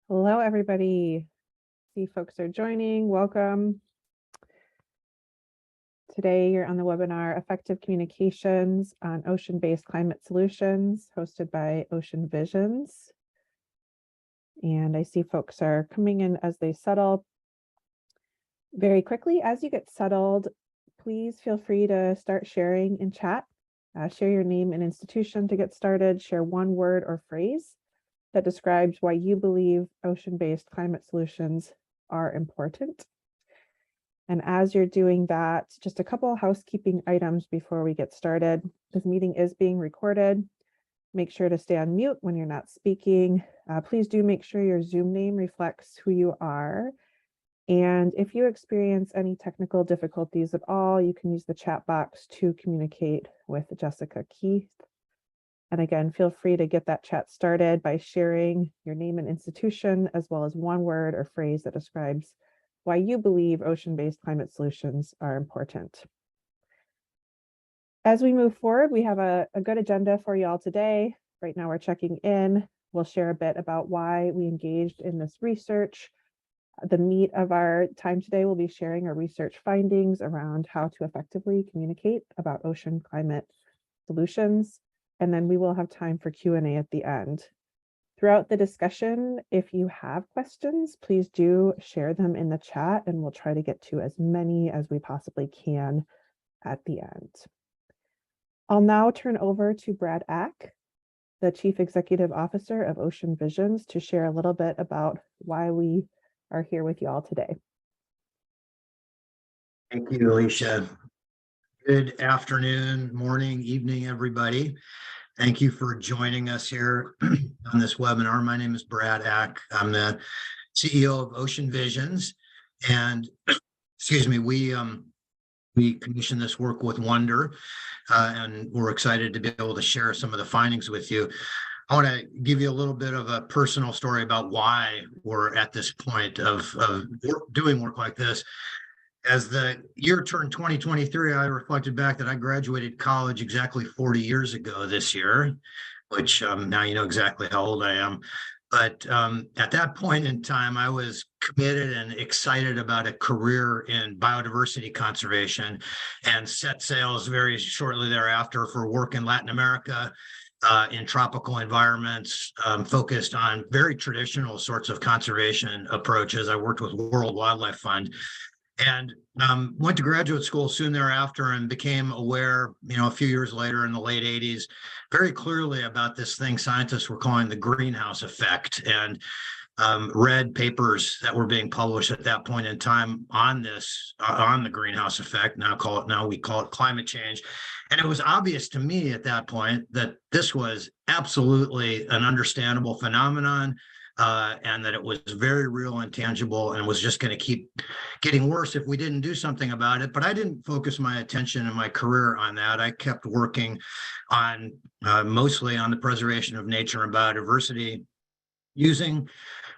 Hello, everybody. See folks are joining. Welcome. Today, you're on the webinar, Effective Communications on Ocean-Based Climate Solutions, hosted by Ocean Visions. And I see folks are coming in as they settle. Very quickly, as you get settled, please feel free to start sharing in chat. Share your name and institution to get started. Share one word or phrase that describes why you believe ocean-based climate solutions are important. And as you're doing that, just a couple of housekeeping items before we get started. This meeting is being recorded. Make sure to stay on mute when you're not speaking. Please do make sure your Zoom name reflects who you are. And if you experience any technical difficulties at all, you can use the chat box to communicate with Jessica Keith. And again, feel free to get that chat started by sharing your name and institution, as well as one word or phrase that describes why you believe ocean-based climate solutions are important. As we move forward, we have a good agenda for you all today. Right now we're checking in. We'll share a bit about why we engaged in this research. The meat of our time today will be sharing our research findings around how to effectively communicate about ocean climate solutions. And then we will have time for Q&A at the end. Throughout the discussion, if you have questions, please do share them in the chat and we'll try to get to as many as we possibly can at the end. I'll now turn over to Brad Ack, the Chief Executive Officer of Ocean Visions, to share a little bit about why we are here with you all today. Thank you, Alicia. Good afternoon, morning, evening, everybody. Thank you for joining us here on this webinar. My name is Brad Ack. I'm the CEO of Ocean Visions, and excuse me, we commissioned this work with Wonder, and we're excited to be able to share some of the findings with you. I want to give you a little bit of a personal story about why we're at this point of doing work like this. As the year turned 2023, I reflected back that I graduated college exactly 40 years ago this year, which now you know exactly how old I am. But at that point in time, I was committed and excited about a career in biodiversity conservation and set sails very shortly thereafter for work in Latin America, in tropical environments, focused on very traditional sorts of conservation approaches. I worked with World Wildlife Fund and went to graduate school soon thereafter and became aware, a few years later in the late 80s, very clearly about this thing scientists were calling the greenhouse effect, and read papers that were being published at that point in time on this, on the greenhouse effect. Now we call it climate change. And it was obvious to me at that point that this was absolutely an understandable phenomenon, and that it was very real and tangible and was just going to keep getting worse if we didn't do something about it. But I didn't focus my attention and my career on that. I kept working on mostly on the preservation of nature and biodiversity, using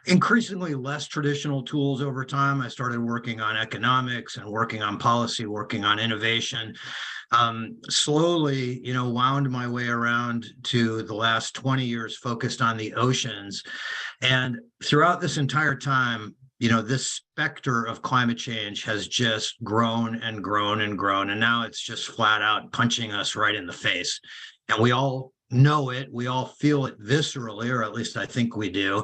increasingly less traditional tools over time. I started working on economics and working on policy, working on innovation. Slowly, wound my way around to the last 20 years focused on the oceans. And throughout this entire time, this specter of climate change has just grown and grown and grown. And now it's just flat out punching us right in the face. And we all know it. We all feel it viscerally, or at least I think we do.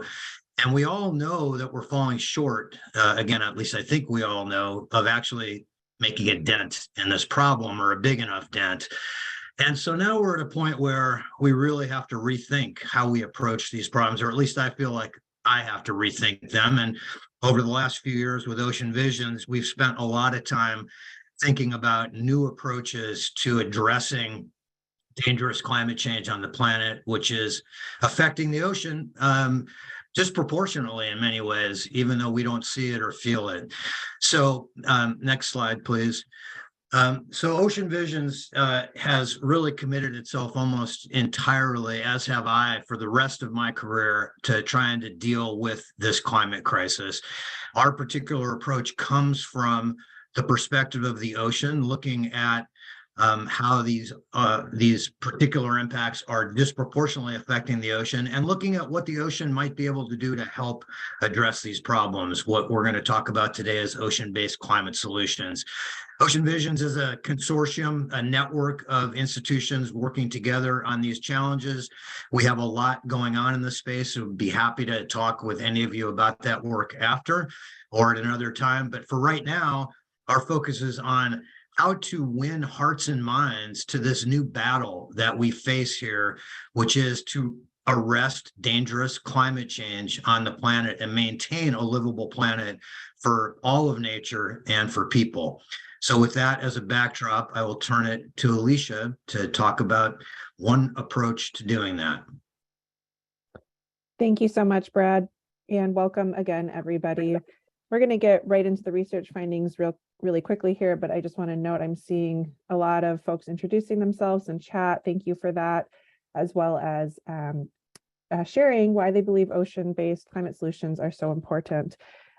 And we all know that we're falling short, again, at least I think we all know, of actually making a dent in this problem, or a big enough dent. And so now we're at a point where we really have to rethink how we approach these problems, or at least I feel like I have to rethink them. And over the last few years with Ocean Visions, we've spent a lot of time thinking about new approaches to addressing dangerous climate change on the planet, which is affecting the ocean disproportionately in many ways, even though we don't see it or feel it. So next slide, please. So Ocean Visions has really committed itself almost entirely, as have I, for the rest of my career, to trying to deal with this climate crisis. Our particular approach comes from the perspective of the ocean, looking at how these particular impacts are disproportionately affecting the ocean, and looking at what the ocean might be able to do to help address these problems. What we're going to talk about today is ocean-based climate solutions. Ocean Visions is a consortium, a network of institutions working together on these challenges. We have a lot going on in this space, so we'd be happy to talk with any of you about that work after or at another time. But for right now, our focus is on how to win hearts and minds to this new battle that we face here, which is to arrest dangerous climate change on the planet and maintain a livable planet for all of nature and for people. So with that as a backdrop, I will turn it to Alicia to talk about one approach to doing that. Thank you so much, Brad, and welcome again, everybody. We're going to get right into the research findings really quickly here, but I just want to note I'm seeing a lot of folks introducing themselves in chat. Thank you for that, as well as sharing why they believe ocean-based climate solutions are so important.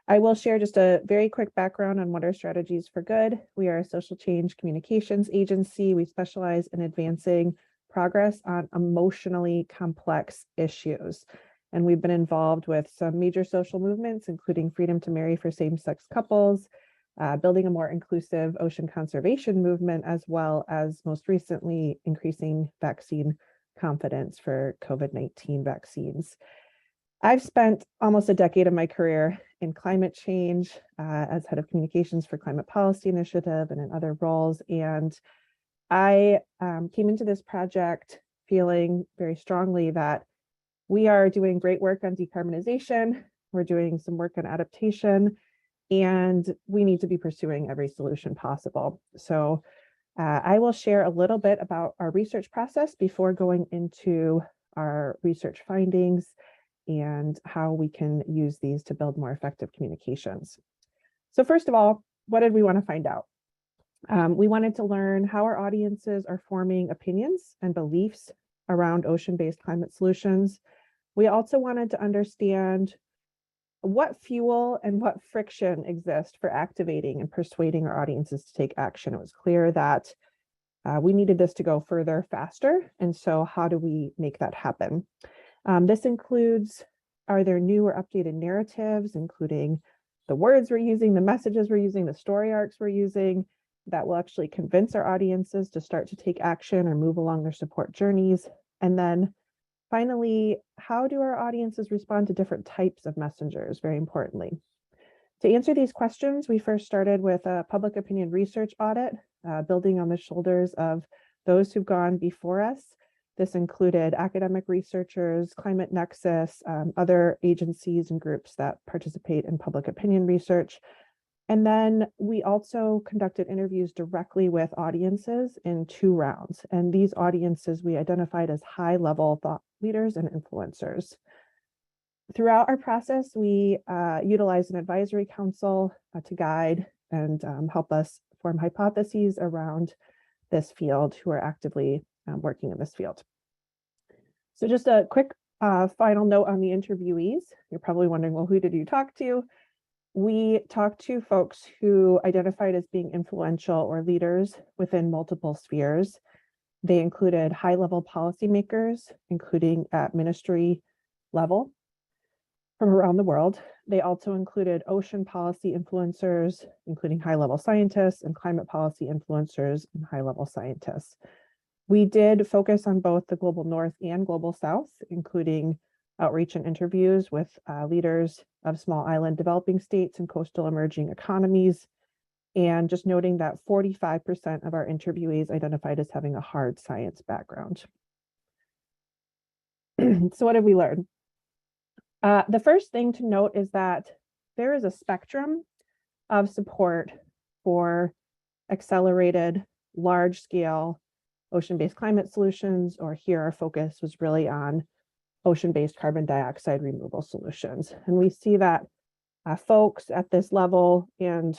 I will share just a very quick background on what our Strategies for Good. We are a social change communications agency. We specialize in advancing progress on emotionally complex issues. And we've been involved with some major social movements, including freedom to marry for same-sex couples, building a more inclusive ocean conservation movement, as well as most recently increasing vaccine confidence for COVID-19 vaccines. I've spent almost a decade of my career in climate change as head of communications for Climate Policy Initiative and in other roles. And I came into this project feeling very strongly that we are doing great work on decarbonization. We're doing some work on adaptation, and we need to be pursuing every solution possible. So I will share a little bit about our research process before going into our research findings and how we can use these to build more effective communications. So first of all, what did we want to find out? We wanted to learn how our audiences are forming opinions and beliefs around ocean-based climate solutions. We also wanted to understand what fuel and what friction exist for activating and persuading our audiences to take action. It was clear that we needed this to go further faster. And so how do we make that happen? This includes, are there new or updated narratives, including the words we're using, the messages we're using, the story arcs we're using, that will actually convince our audiences to start to take action or move along their support journeys? And then finally, how do our audiences respond to different types of messengers, very importantly? To answer these questions, we first started with a public opinion research audit, building on the shoulders of those who've gone before us. This included academic researchers, Climate Nexus, other agencies and groups that participate in public opinion research. And then we also conducted interviews directly with audiences in 2 rounds. And these audiences we identified as high-level thought leaders and influencers. Throughout our process, we utilized an advisory council to guide and help us form hypotheses around this field, who are actively working in this field. So just a quick final note on the interviewees. You're probably wondering, well, who did you talk to? We talked to folks who identified as being influential or leaders within multiple spheres. They included high-level policymakers, including at ministry level from around the world. They also included ocean policy influencers, including high-level scientists, and climate policy influencers and high-level scientists. We did focus on both the global north and global south, including outreach and interviews with leaders of small island developing states and coastal emerging economies. And just noting that 45% of our interviewees identified as having a hard science background. So what did we learn? The first thing to note is that there is a spectrum of support for accelerated, large-scale ocean-based climate solutions, or here our focus was really on ocean-based carbon dioxide removal solutions. And we see that folks at this level and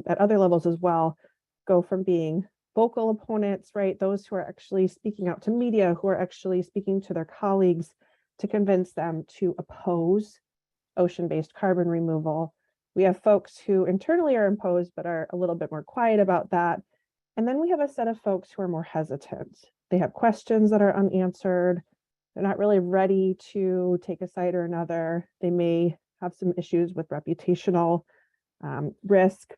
at other levels as well go from being vocal opponents, right? Those who are actually speaking out to media, who are actually speaking to their colleagues to convince them to oppose ocean-based carbon removal. We have folks who internally are opposed, but are a little bit more quiet about that. And then we have a set of folks who are more hesitant. They have questions that are unanswered. They're not really ready to take a side or another. They may have some issues with reputational risk.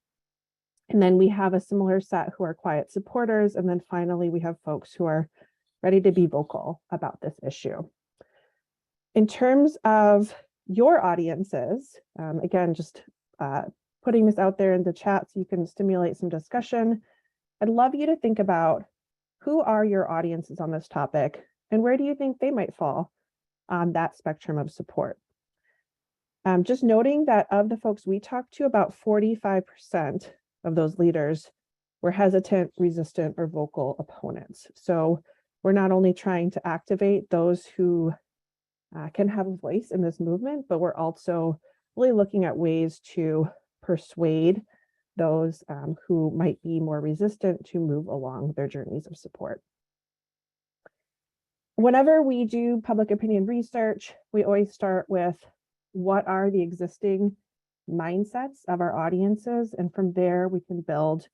And then we have a similar set who are quiet supporters. And then finally, we have folks who are ready to be vocal about this issue. In terms of your audiences, again, just putting this out there in the chat so you can stimulate some discussion. I'd love you to think about who are your audiences on this topic and where do you think they might fall on that spectrum of support. Just noting that of the folks we talked to, about 45% of those leaders were hesitant, resistant, or vocal opponents. So we're not only trying to activate those who can have a voice in this movement, but we're also really looking at ways to persuade those who might be more resistant to move along their journeys of support. Whenever we do public opinion research, we always start with what are the existing mindsets of our audiences, and from there we can build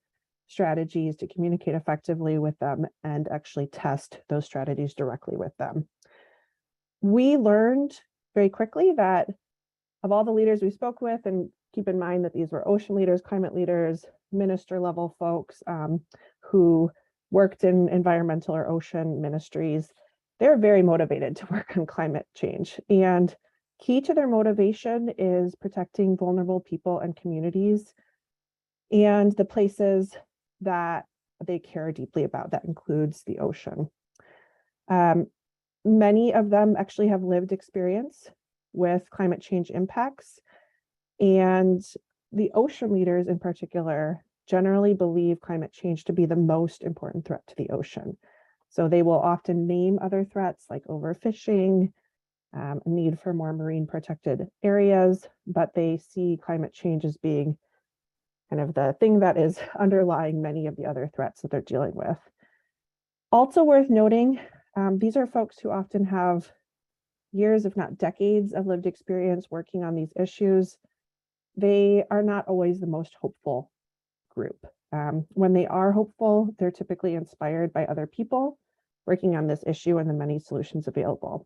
strategies to communicate effectively with them and actually test those strategies directly with them. We learned very quickly that of all the leaders we spoke with, and keep in mind that these were ocean leaders, climate leaders, minister level folks who worked in environmental or ocean ministries, they're very motivated to work on climate change. And key to their motivation is protecting vulnerable people and communities and the places that they care deeply about. That includes the ocean. Many of them actually have lived experience with climate change impacts, and the ocean leaders in particular generally believe climate change to be the most important threat to the ocean. So they will often name other threats like overfishing, a need for more marine protected areas, but they see climate change as being kind of the thing that is underlying many of the other threats that they're dealing with. Also worth noting, these are folks who often have years, if not decades, of lived experience working on these issues. They are not always the most hopeful group. When they are hopeful, they're typically inspired by other people working on this issue and the many solutions available.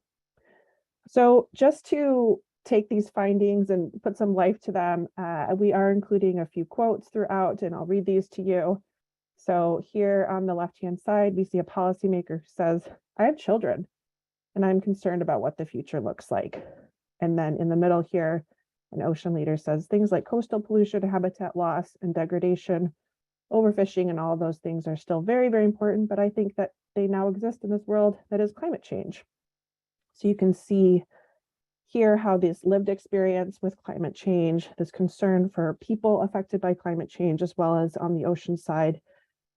So just to take these findings and put some life to them, we are including a few quotes throughout, and I'll read these to you. So here on the left-hand side, we see a policymaker who says, "I have children, and I'm concerned about what the future looks like." And then in the middle here, an ocean leader says things like coastal pollution, habitat loss, and degradation, overfishing, and all of those things are still very, very important, but I think that they now exist in this world that is climate change. So you can see here how this lived experience with climate change, this concern for people affected by climate change, as well as on the ocean side,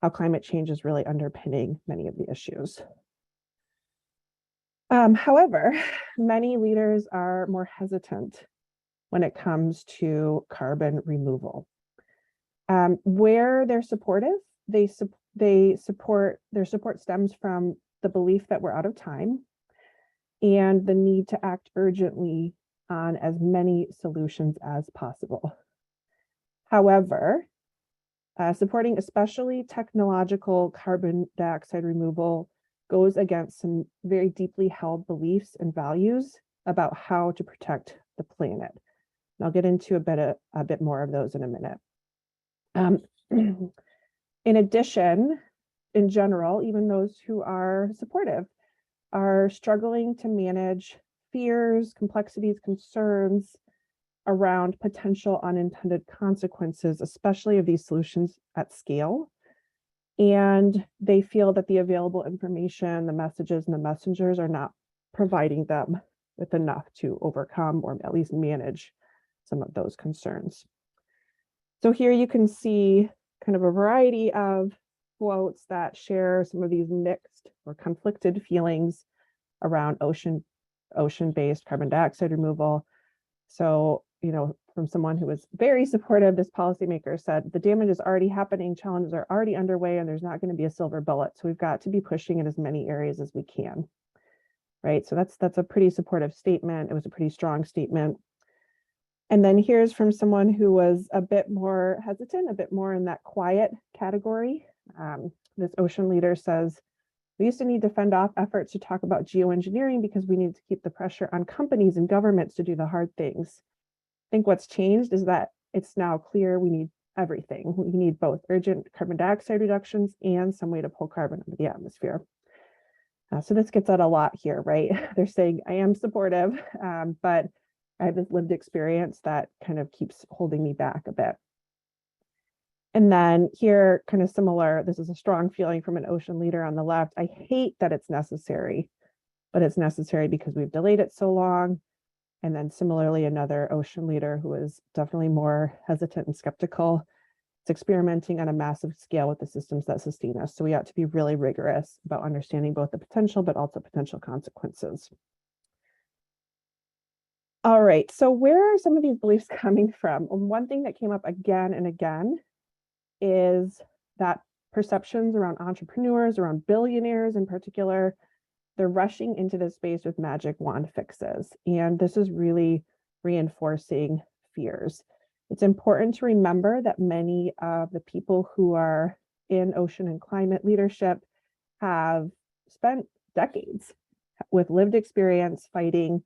how climate change is really underpinning many of the issues. However, many leaders are more hesitant when it comes to carbon removal. Where they're supportive, their support stems from the belief that we're out of time and the need to act urgently on as many solutions as possible. However, supporting especially technological carbon dioxide removal goes against some very deeply held beliefs and values about how to protect the planet. And I'll get into a bit more of those in a minute. In addition, in general, even those who are supportive are struggling to manage fears, complexities, concerns around potential unintended consequences, especially of these solutions at scale. And they feel that the available information, the messages, and the messengers are not providing them with enough to overcome or at least manage some of those concerns. So here you can see kind of a variety of quotes that share some of these mixed or conflicted feelings around ocean-based carbon dioxide removal. So, from someone who was very supportive, this policymaker said, "The damage is already happening, challenges are already underway, and there's not going to be a silver bullet. So we've got to be pushing in as many areas as we can." Right. So that's a pretty supportive statement. It was a pretty strong statement. And then here's from someone who was a bit more hesitant, a bit more in that quiet category. This ocean leader says, we used to need to fend off efforts to talk about geoengineering because we need to keep the pressure on companies and governments to do the hard things. I think what's changed is that it's now clear we need everything. We need both urgent carbon dioxide reductions and some way to pull carbon out of the atmosphere. So this gets at a lot here, right? They're saying, I am supportive, but I have this lived experience that kind of keeps holding me back a bit. And then here, kind of similar, this is a strong feeling from an ocean leader on the left. I hate that it's necessary, but it's necessary because we've delayed it so long. And then similarly, another ocean leader who is definitely more hesitant and skeptical. It's experimenting on a massive scale with the systems that sustain us. So we ought to be really rigorous about understanding both the potential, but also potential consequences. All right, so where are some of these beliefs coming from? One thing that came up again and again is that perceptions around entrepreneurs, around billionaires in particular, they're rushing into this space with magic wand fixes. And this is really reinforcing fears. It's important to remember that many of the people who are in ocean and climate leadership have spent decades with lived experience fighting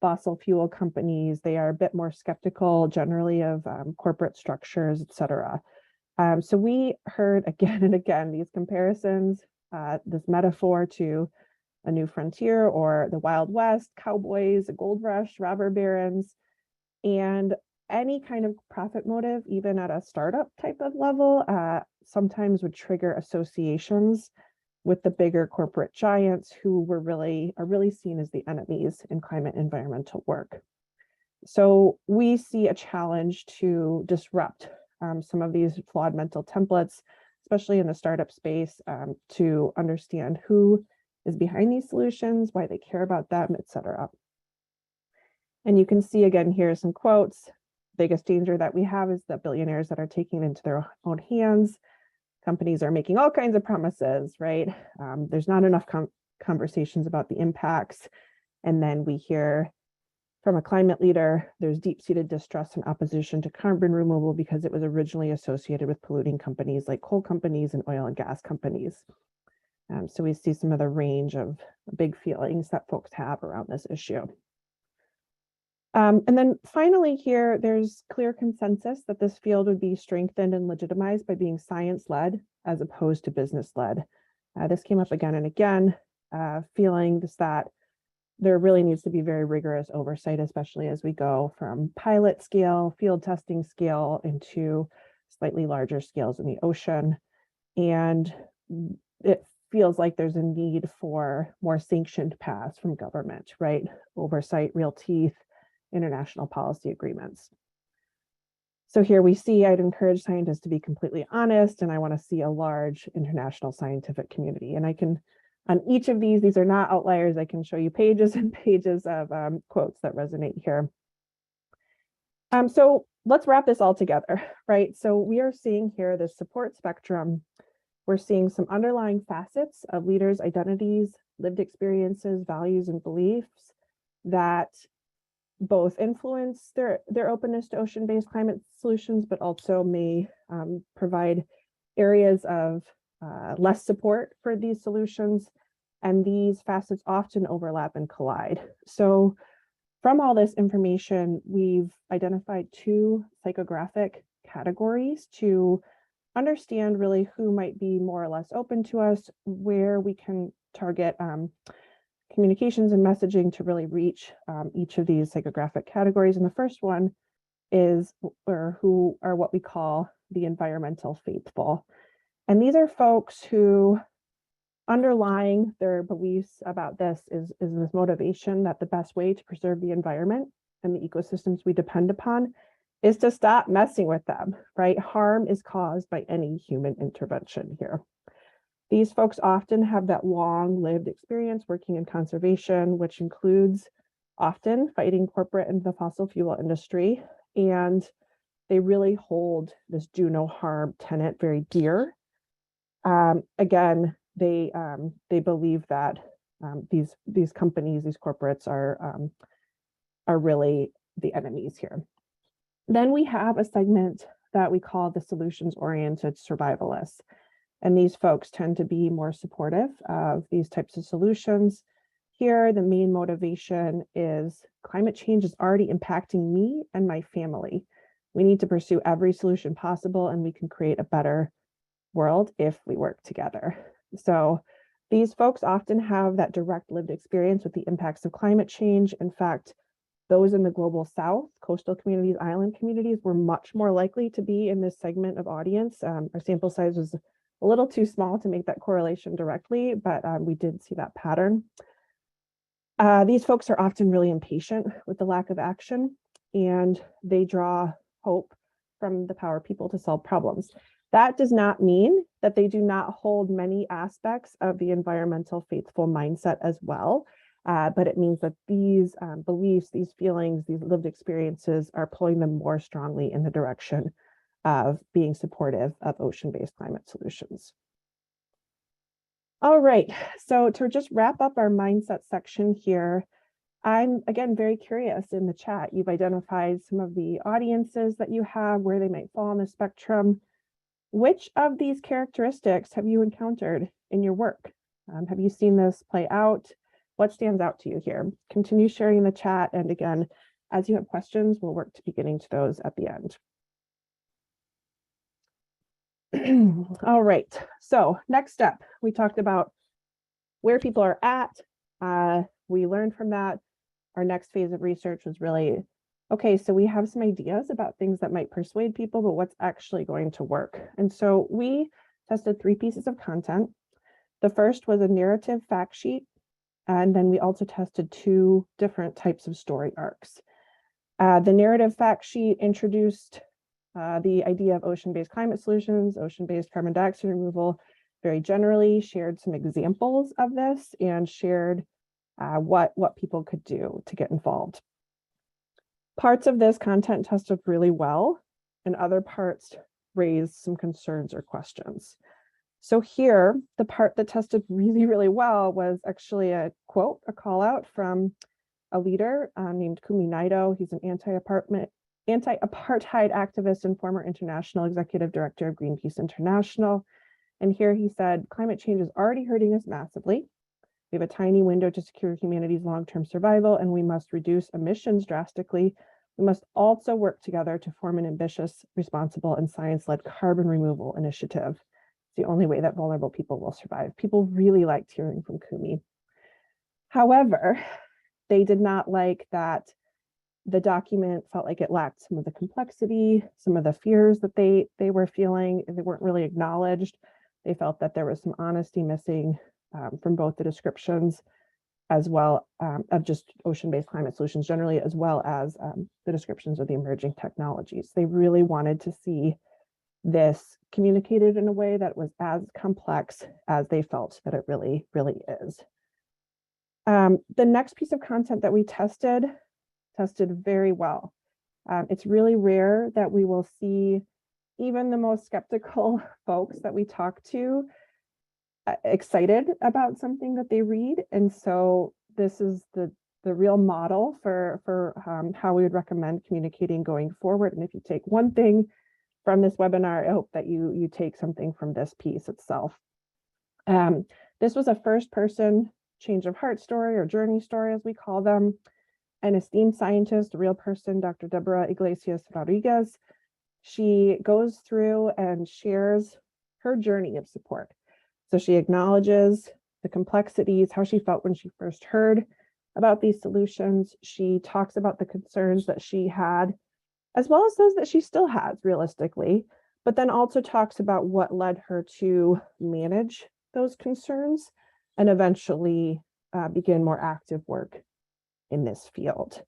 fossil fuel companies. They are a bit more skeptical generally of corporate structures, et cetera. So we heard again and again these comparisons, this metaphor to a new frontier or the Wild West, cowboys, a gold rush, robber barons, and any kind of profit motive, even at a startup type of level, sometimes would trigger associations with the bigger corporate giants who are really seen as the enemies in climate environmental work. So we see a challenge to disrupt some of these flawed mental templates, especially in the startup space, to understand who is behind these solutions, why they care about them, et cetera. And you can see again here some quotes. Biggest danger that we have is that billionaires that are taking it into their own hands. Companies are making all kinds of promises, right? There's not enough conversations about the impacts. And then we hear from a climate leader, there's deep-seated distrust and opposition to carbon removal because it was originally associated with polluting companies like coal companies and oil and gas companies. So we see some of the range of big feelings that folks have around this issue. And then finally here, there's clear consensus that this field would be strengthened and legitimized by being science-led as opposed to business-led. This came up again and again, feelings that there really needs to be very rigorous oversight, especially as we go from pilot scale, field testing scale into slightly larger scales in the ocean. And it feels like there's a need for more sanctioned paths from government, right? Oversight, real teeth, international policy agreements. So here we see, I'd encourage scientists to be completely honest, and I want to see a large international scientific community. And I can, on each of these are not outliers. I can show you pages and pages of quotes that resonate here. So let's wrap this all together, right? So we are seeing here the support spectrum. We're seeing some underlying facets of leaders' identities, lived experiences, values, and beliefs that both influence their openness to ocean-based climate solutions, but also may provide areas of less support for these solutions. And these facets often overlap and collide. So from all this information, we've identified two psychographic categories to understand really who might be more or less open to us, where we can target communications and messaging to really reach each of these psychographic categories. And the first one is, or who are what we call the environmental faithful. And these are folks who underlying their beliefs about this is this motivation that the best way to preserve the environment and the ecosystems we depend upon is to stop messing with them, right? Harm is caused by any human intervention here. These folks often have that long lived experience working in conservation, which includes often fighting corporate and the fossil fuel industry. And they really hold this do no harm tenet very dear. Again, they believe that these companies, these corporates are really the enemies here. Then we have a segment that we call the solutions-oriented survivalists. And these folks tend to be more supportive of these types of solutions. Here, the main motivation is climate change is already impacting me and my family. We need to pursue every solution possible, and we can create a better world if we work together. So these folks often have that direct lived experience with the impacts of climate change. In fact, those in the global south, coastal communities, island communities, were much more likely to be in this segment of audience. Our sample size was a little too small to make that correlation directly, but we did see that pattern. These folks are often really impatient with the lack of action, and they draw hope from the power of people to solve problems. That does not mean that they do not hold many aspects of the environmental faithful mindset as well, but it means that these beliefs, these feelings, these lived experiences are pulling them more strongly in the direction of being supportive of ocean-based climate solutions. All right, so to just wrap up our mindset section here, I'm again very curious in the chat. You've identified some of the audiences that you have, where they might fall on the spectrum. Which of these characteristics have you encountered in your work? Have you seen this play out? What stands out to you here? Continue sharing in the chat. And again, as you have questions, we'll work to be getting to those at the end. All right, so next step, we talked about where people are at. We learned from that. Our next phase of research was really, okay, so we have some ideas about things that might persuade people, but what's actually going to work? And so we tested 3 pieces of content. The first was a narrative fact sheet, and then we also tested 2 different types of story arcs. The narrative fact sheet introduced the idea of ocean-based climate solutions, ocean-based carbon dioxide removal, very generally, shared some examples of this, and shared what people could do to get involved. Parts of this content tested really well, and other parts raised some concerns or questions. So here, the part that tested really, really well was actually a quote, a call out from a leader named Kumi Naito. He's an anti-apartheid activist and former international executive director of Greenpeace International. And here he said, climate change is already hurting us massively. We have a tiny window to secure humanity's long-term survival, and we must reduce emissions drastically. We must also work together to form an ambitious, responsible, and science-led carbon removal initiative. It's the only way that vulnerable people will survive. People really liked hearing from Kumi. However, they did not like that the document felt like it lacked some of the complexity, some of the fears that they were feeling. They weren't really acknowledged. They felt that there was some honesty missing from both the descriptions as well of just ocean-based climate solutions generally, as well as the descriptions of the emerging technologies. They really wanted to see this communicated in a way that was as complex as they felt that it really, really is. The next piece of content that we tested very well. It's really rare that we will see even the most skeptical folks that we talk to excited about something that they read. And so this is the real model for how we would recommend communicating going forward. And if you take one thing from this webinar, I hope that you take something from this piece itself. This was a first-person change of heart story, or journey story, as we call them. An esteemed scientist, a real person, Dr. Deborah Iglesias Rodriguez. She goes through and shares her journey of support. So she acknowledges the complexities, how she felt when she first heard about these solutions. She talks about the concerns that she had, as well as those that she still has realistically, but then also talks about what led her to manage those concerns and eventually begin more active work in this field.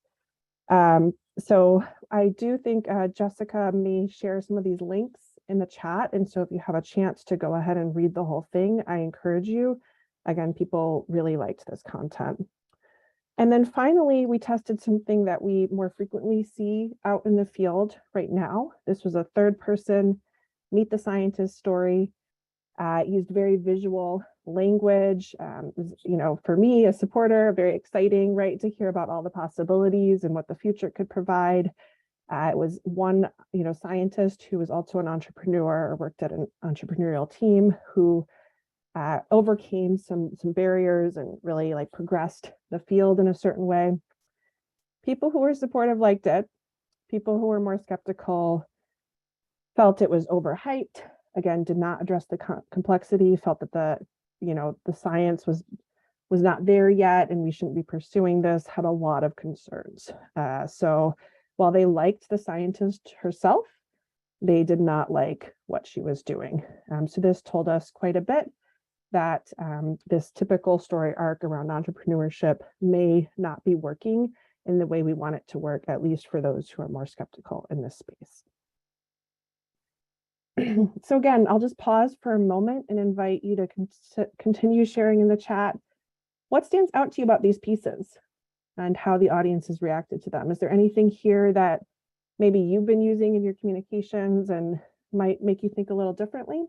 So I do think Jessica may share some of these links in the chat. And so if you have a chance to go ahead and read the whole thing, I encourage you. Again, people really liked this content. And then finally, we tested something that we more frequently see out in the field right now. This was a third-person meet the scientist story. Used very visual language. You know, for me, a supporter, very exciting, right, to hear about all the possibilities and what the future could provide. It was one, scientist who was also an entrepreneur or worked at an entrepreneurial team who overcame some barriers and really like progressed the field in a certain way. People who were supportive liked it. People who were more skeptical felt it was overhyped. Again, did not address the complexity. Felt that the science was not there yet, and we shouldn't be pursuing this. Had a lot of concerns. So while they liked the scientist herself, they did not like what she was doing. So this told us quite a bit that this typical story arc around entrepreneurship may not be working in the way we want it to work, at least for those who are more skeptical in this space. So again, I'll just pause for a moment and invite you to continue sharing in the chat. What stands out to you about these pieces and how the audience has reacted to them? Is there anything here that maybe you've been using in your communications and might make you think a little differently?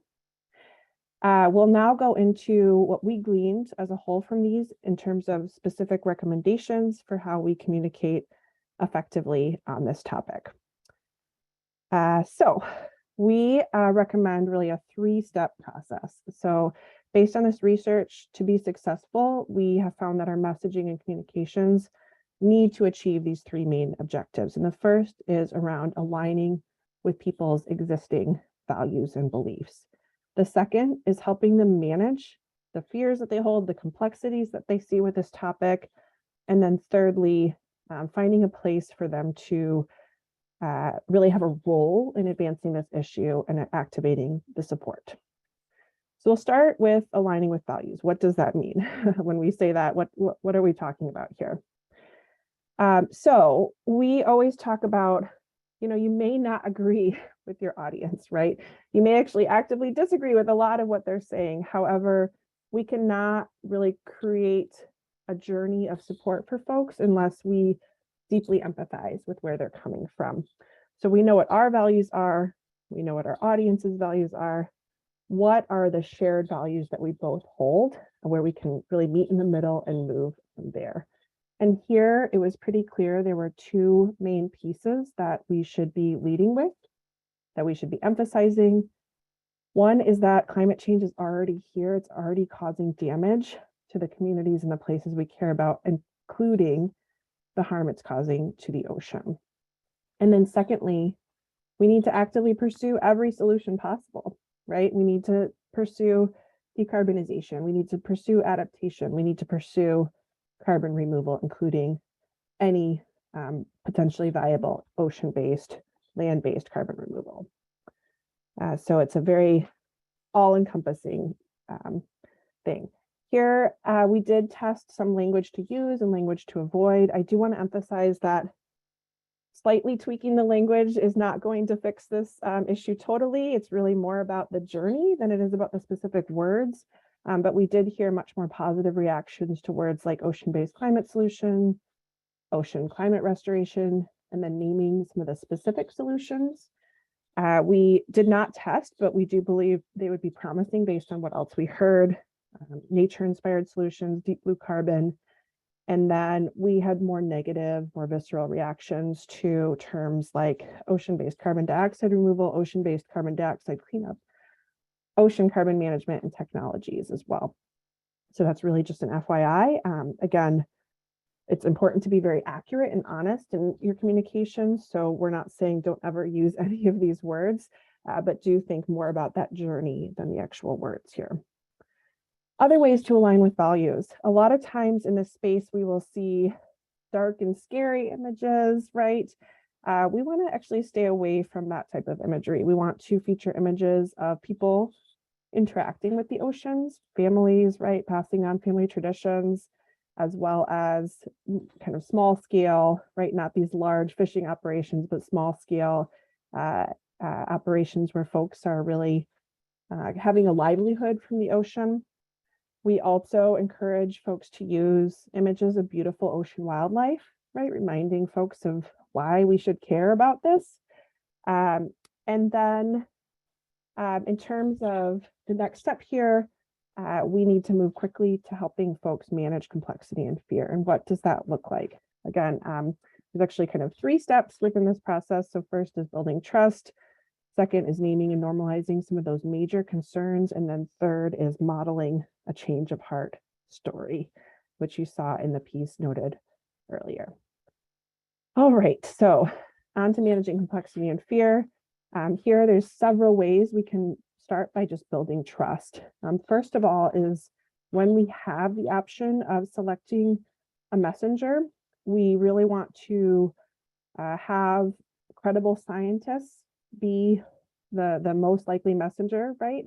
We'll now go into what we gleaned as a whole from these in terms of specific recommendations for how we communicate effectively on this topic. So we recommend really a 3-step process. So based on this research, to be successful, we have found that our messaging and communications need to achieve these 3 main objectives. And the first is around aligning with people's existing values and beliefs. The second is helping them manage the fears that they hold, the complexities that they see with this topic. And then thirdly, finding a place for them to really have a role in advancing this issue and activating the support. So we'll start with aligning with values. What does that mean? When we say that, what are we talking about here? So we always talk about, you may not agree with your audience, right? You may actually actively disagree with a lot of what they're saying. However, we cannot really create a journey of support for folks unless we deeply empathize with where they're coming from. So we know what our values are. We know what our audience's values are. What are the shared values that we both hold, and where we can really meet in the middle and move from there. And here it was pretty clear there were 2 main pieces that we should be leading with, that we should be emphasizing. One is that climate change is already here. It's already causing damage to the communities and the places we care about, including the harm it's causing to the ocean. And then secondly, we need to actively pursue every solution possible, right? We need to pursue decarbonization. We need to pursue adaptation. We need to pursue carbon removal, including any potentially viable ocean-based, land-based carbon removal. So it's a very all-encompassing thing. Here, we did test some language to use and language to avoid. I do want to emphasize that slightly tweaking the language is not going to fix this issue totally. It's really more about the journey than it is about the specific words. But we did hear much more positive reactions to words like ocean-based climate solution, ocean climate restoration, and then naming some of the specific solutions. We did not test, but we do believe they would be promising based on what else we heard. Nature-inspired solutions, deep blue carbon. And then we had more negative, more visceral reactions to terms like ocean-based carbon dioxide removal, ocean-based carbon dioxide cleanup, ocean carbon management, and technologies as well. So that's really just an FYI. Again, it's important to be very accurate and honest in your communications. So we're not saying don't ever use any of these words, but do think more about that journey than the actual words here. Other ways to align with values. A lot of times in this space, we will see dark and scary images, right? We want to actually stay away from that type of imagery. We want to feature images of people interacting with the oceans, families, right? Passing on family traditions, as well as kind of small scale, right? Not these large fishing operations, but small scale operations where folks are really having a livelihood from the ocean. We also encourage folks to use images of beautiful ocean wildlife, right? Reminding folks of why we should care about this. And then in terms of the next step here, we need to move quickly to helping folks manage complexity and fear. And what does that look like? Again, There's actually kind of 3 steps within this process. So first is building trust. Second is naming and normalizing some of those major concerns. And then third is modeling a change of heart story, which you saw in the piece noted earlier. All right, so on to managing complexity and fear. Here, there's several ways we can start by just building trust. First of all is when we have the option of selecting a messenger, we really want to have credible scientists be the most likely messenger, right?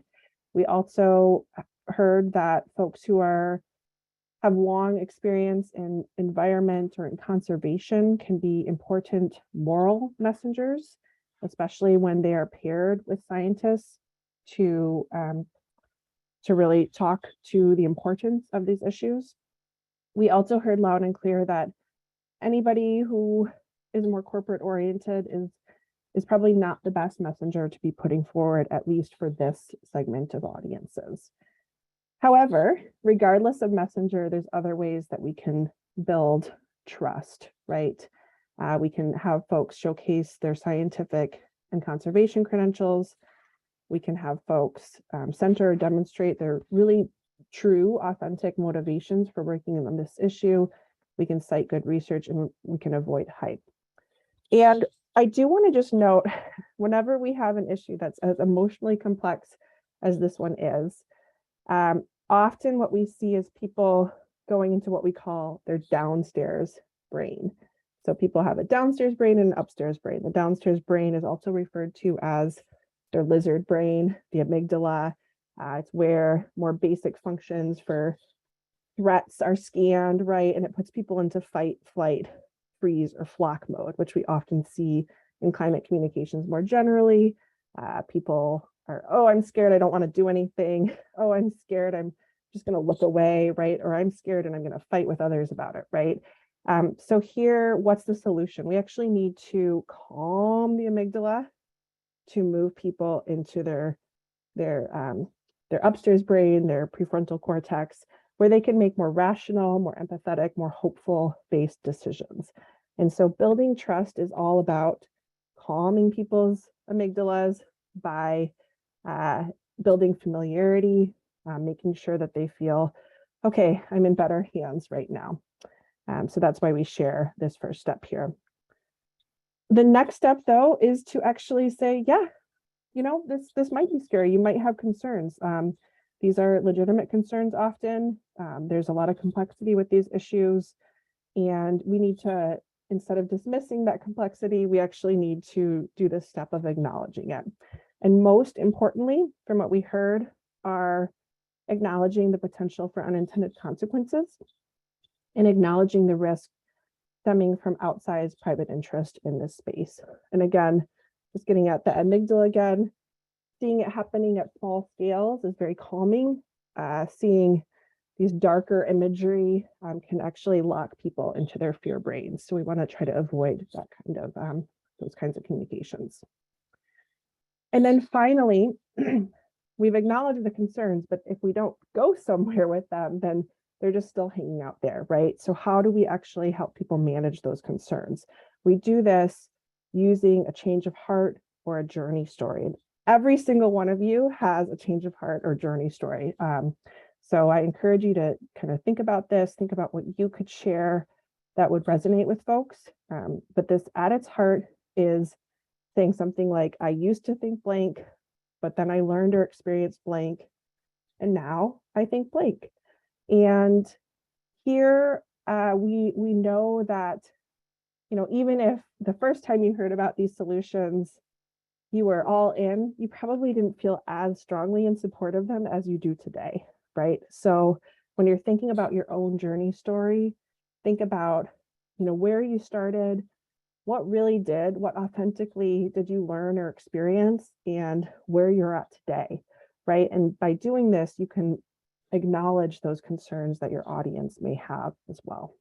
We also heard that folks who have long experience in environment or in conservation can be important moral messengers, especially when they are paired with scientists to really talk to the importance of these issues. We also heard loud and clear that anybody who is more corporate oriented is probably not the best messenger to be putting forward, at least for this segment of audiences. However, regardless of messenger, there's other ways that we can build trust, right? We can have folks showcase their scientific and conservation credentials. We can have folks center or demonstrate their really true, authentic motivations for working on this issue. We can cite good research, and we can avoid hype. And I do want to just note, whenever we have an issue that's as emotionally complex as this one is, often what we see is people going into what we call their downstairs brain. So people have a downstairs brain and an upstairs brain. The downstairs brain is also referred to as their lizard brain, the amygdala. It's where more basic functions for threats are scanned, right? And it puts people into fight, flight, freeze, or flock mode, which we often see in climate communications more generally. People are, oh, I'm scared, I don't want to do anything. Oh, I'm scared, I'm just going to look away, right? Or I'm scared and I'm going to fight with others about it, right? So here, what's the solution? We actually need to calm the amygdala to move people into their upstairs brain, their prefrontal cortex, where they can make more rational, more empathetic, more hopeful-based decisions. And so building trust is all about calming people's amygdalas by building familiarity, making sure that they feel, okay, I'm in better hands right now. So that's why we share this first step here. The next step, though, is to actually say, yeah, you know, this might be scary. You might have concerns. These are legitimate concerns often. There's a lot of complexity with these issues. And we need to, instead of dismissing that complexity, we actually need to do this step of acknowledging it. And most importantly, from what we heard, are acknowledging the potential for unintended consequences and acknowledging the risk stemming from outsized private interest in this space. And again, just getting at the amygdala again, seeing it happening at small scales is very calming. Seeing these darker imagery can actually lock people into their fear brains. So we want to try to avoid that kind of those kinds of communications. And then finally, we've acknowledged the concerns, but if we don't go somewhere with them, then they're just still hanging out there, right? So how do we actually help people manage those concerns? We do this using a change of heart or a journey story. Every single one of you has a change of heart or journey story. So I encourage you to kind of think about this, think about what you could share that would resonate with folks. But this at its heart is saying something like, I used to think blank, but then I learned or experienced blank, and now I think blank. And here we know that, you know, even if the first time you heard about these solutions, you were all in, you probably didn't feel as strongly in support of them as you do today, right? So when you're thinking about your own journey story, think about, you know, where you started, what authentically did you learn or experience, and where you're at today, right? And by doing this, you can acknowledge those concerns that your audience may have as well.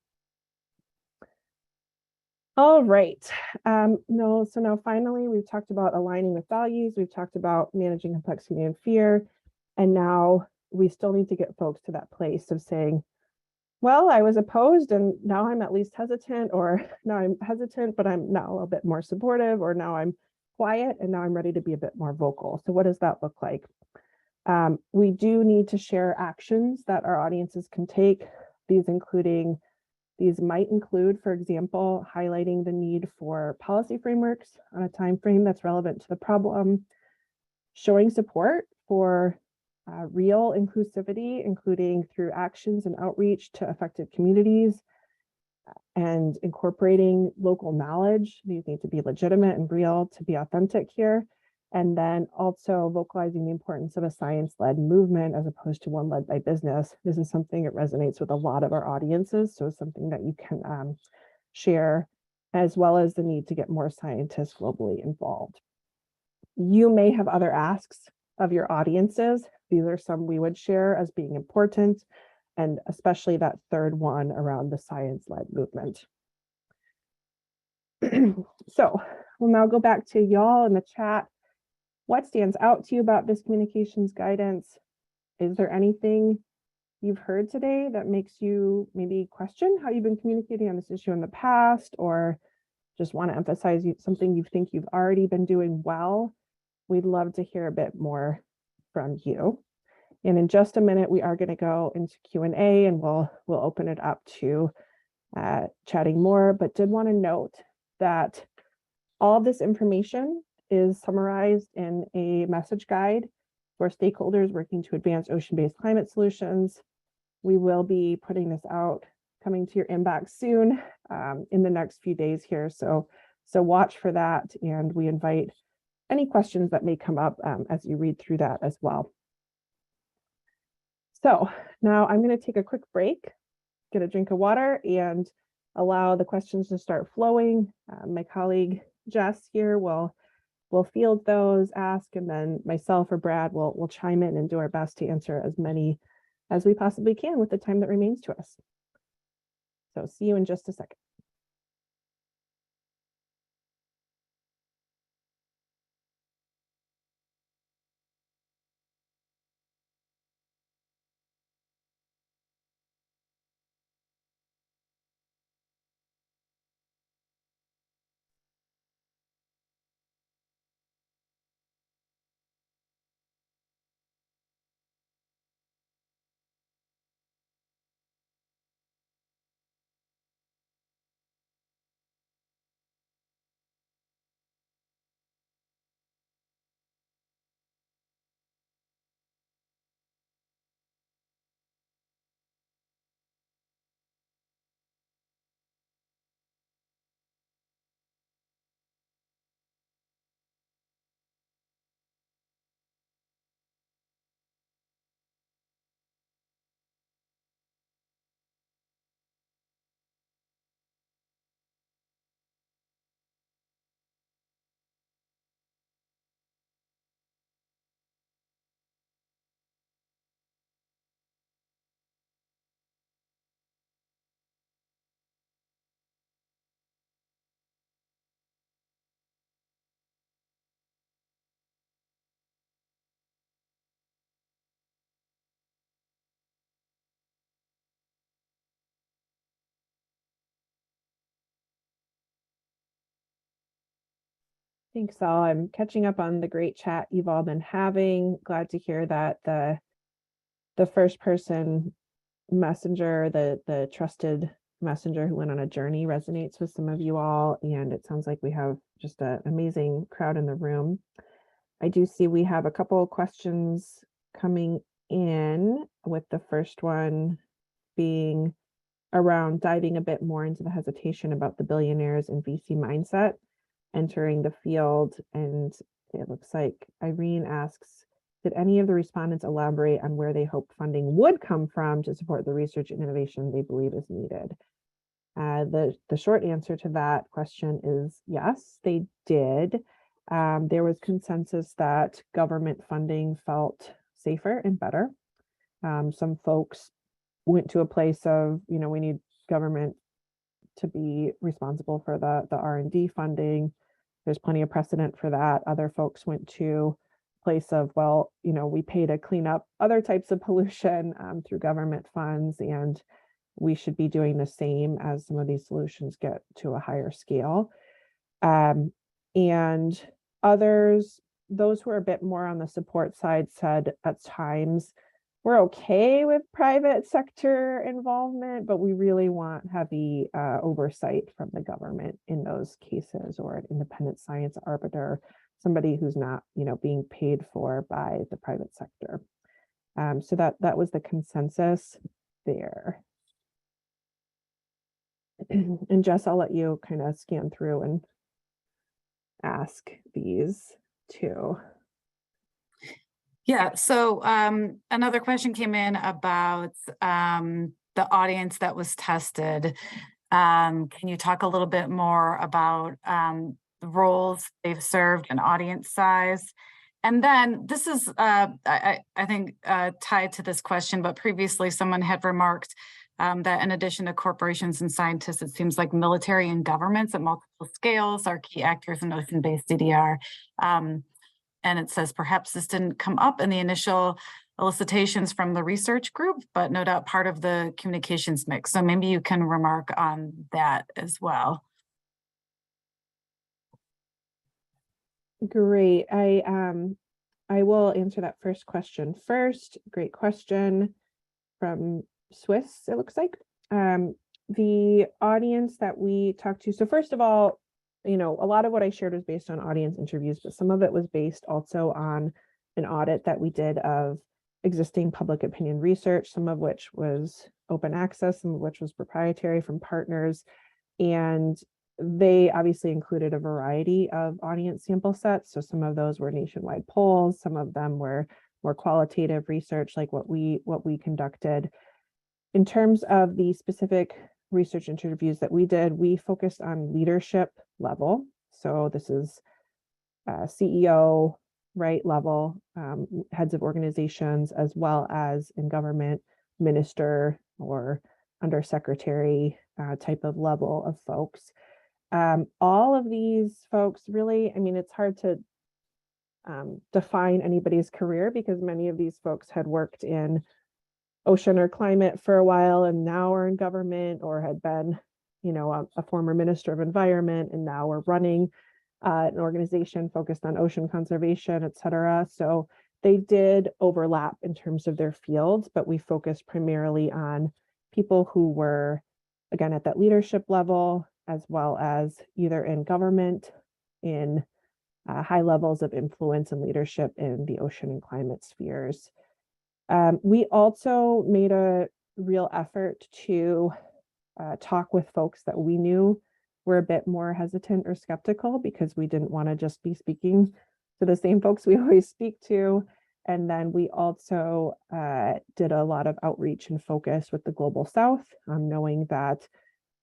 All right. So now finally, we've talked about aligning with values. We've talked about managing complexity and fear. And now we still need to get folks to that place of saying, well, I was opposed and now I'm at least hesitant, or now I'm hesitant, but I'm now a little bit more supportive, or now I'm quiet and now I'm ready to be a bit more vocal. So what does that look like? We do need to share actions that our audiences can take. These might include, for example, highlighting the need for policy frameworks on a time frame that's relevant to the problem, showing support for real inclusivity, including through actions and outreach to affected communities, and incorporating local knowledge. These need to be legitimate and real to be authentic here. And then also vocalizing the importance of a science-led movement as opposed to one led by business. This is something that resonates with a lot of our audiences. So it's something that you can share, as well as the need to get more scientists globally involved. You may have other asks of your audiences. These are some we would share as being important, and especially that third one around the science-led movement. So we'll now go back to y'all in the chat. What stands out to you about this communications guidance? Is there anything you've heard today that makes you maybe question how you've been communicating on this issue in the past, or just want to emphasize something you think you've already been doing well? We'd love to hear a bit more from you. And in just a minute, we are going to go into Q&A and we'll open it up to chatting more, but did want to note that all of this information is summarized in a message guide for stakeholders working to advance ocean-based climate solutions. We will be putting this out, coming to your inbox soon, in the next few days here. So watch for that, and we invite any questions that may come up as you read through that as well. So now I'm going to take a quick break, get a drink of water, and allow the questions to start flowing. My colleague Jess here will field those, ask, and then myself or Brad will chime in and do our best to answer as many as we possibly can with the time that remains to us. So see you in just a second. Thanks, all. I'm catching up on the great chat you've all been having. Glad to hear that the first person messenger, the trusted messenger who went on a journey, resonates with some of you all. And it sounds like we have just an amazing crowd in the room. I do see we have a couple of questions coming in, with the first one being around diving a bit more into the hesitation about the billionaires and VC mindset entering the field. And it looks like Irene asks, did any of the respondents elaborate on where they hoped funding would come from to support the research and innovation they believe is needed? The short answer to that question is yes, they did. There was consensus that government funding felt safer and better. Some folks went to a place of, we need government to be responsible for the R&D funding. There's plenty of precedent for that. Other folks went to a place of, well, we pay to clean up other types of pollution through government funds, and we should be doing the same as some of these solutions get to a higher scale. And others, those who are a bit more on the support side, said at times, we're okay with private sector involvement, but we really want heavy oversight from the government in those cases, or an independent science arbiter, somebody who's not, being paid for by the private sector. So that was the consensus there. And Jess, I'll let you kind of scan through and ask these too. Yeah, so another question came in about the audience that was tested. Can you talk a little bit more about the roles they've served and audience size? And then this is, I think, tied to this question, but previously someone had remarked that in addition to corporations and scientists, it seems like military and governments at multiple scales are key actors in ocean-based CDR. And it says, perhaps this didn't come up in the initial elicitations from the research group, but no doubt part of the communications mix. So maybe you can remark on that as well. Great. I will answer that first question first. Great question from Swiss, it looks like. The audience that we talked to, so first of all, a lot of what I shared was based on audience interviews, but some of it was based also on an audit that we did of existing public opinion research, some of which was open access, some of which was proprietary from partners. And they obviously included a variety of audience sample sets. So some of those were nationwide polls, some of them were more qualitative research, like what we conducted. In terms of the specific research interviews that we did, we focused on leadership level. So this is CEO, right, level, heads of organizations, as well as in government, minister or undersecretary type of level of folks. All of these folks really, it's hard to define anybody's career, because many of these folks had worked in ocean or climate for a while and now are in government, or had been, a former minister of environment and now are running an organization focused on ocean conservation, et cetera. So they did overlap in terms of their fields, but we focused primarily on people who were, again, at that leadership level, as well as either in government, in high levels of influence and leadership in the ocean and climate spheres. We also made a real effort to talk with folks that we knew were a bit more hesitant or skeptical, because we didn't want to just be speaking to the same folks we always speak to. And then we also did a lot of outreach and focus with the Global South, knowing that